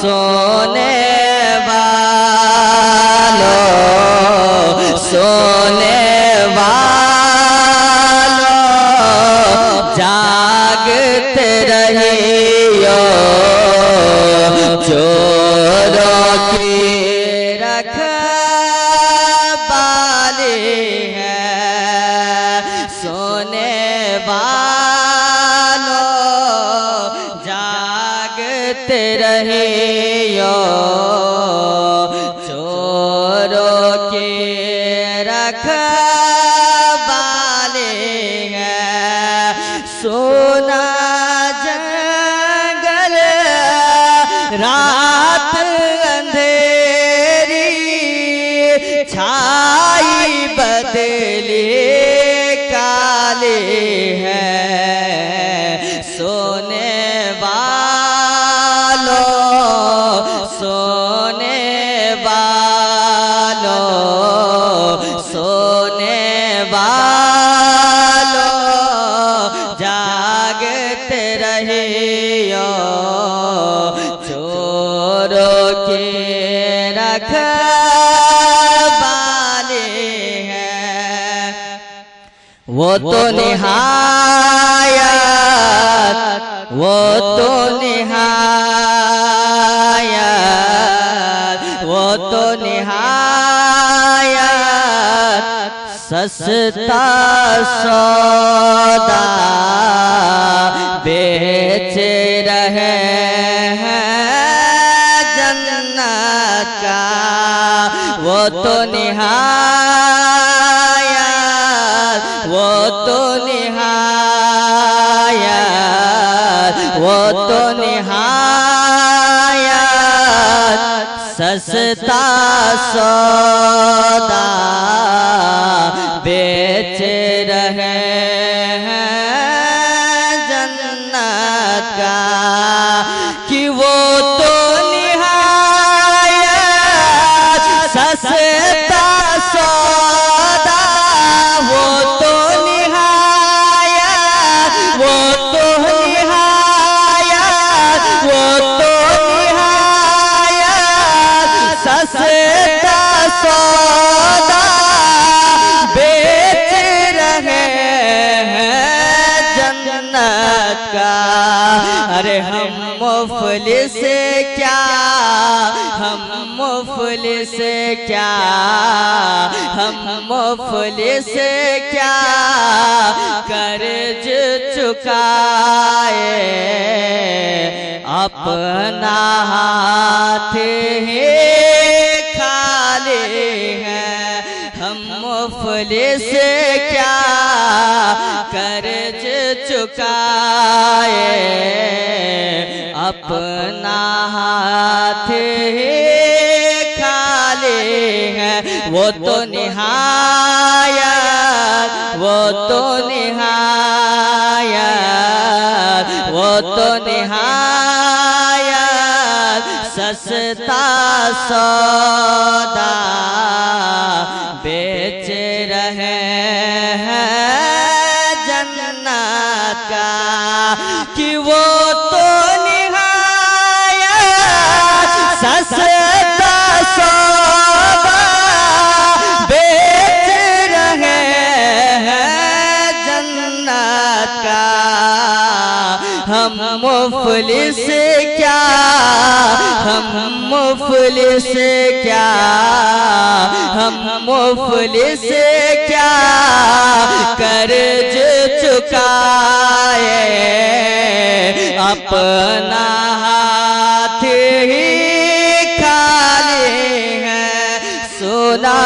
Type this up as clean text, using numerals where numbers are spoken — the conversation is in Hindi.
सोने वालों, सोने वालों जागते रहियो, चोरों की रखवाली है। सोने वालों जागते रहियो, चोरों की रखवाली है। सोना जंगल रात अंधेरी, छाई बदली काली है। सोने वालों, सोने वालों, सोने वालों जागते रहियो, चोरों की रखवाली है। वो तो निहायत, वो तो निहायत, वो तो निहायत सस्ता सौदा बेच रहे हैं जन्नत का। वो तो निहायत, वो तो निहायत, वो तो निहायत सस्ता सौदा बेच रहे हैं जन्नत का। कि वो तो निहायत सस्ता सौदा, वो तो निहायत, वो तो निहायत, वो तो निहायत सस्ता सौदा बेच रहे हैं जन्नत का। अरे हम मुफलिस क्या, हम मुफलिस क्या, हम मुफलिस क्या कर्ज चुकाए, अपना हाथ ही खाली है। हम मुफलिस क्या कर्ज चुकाए, अपना हाथ ही खाली है। वो तो निहायत, वो तो निहायत, वो तो निहायत सस्ता सौदा बेच रहे हैं जन्नत का। कि वो तो निहायत सस्ता सौदा बेच रहे हैं जन्नत का। हम मुफलिस क्या, हम मुफलिस क्या, हम मुफलिस क्या कर्ज चुकाए, अपना हाथ ही खाली है। सोना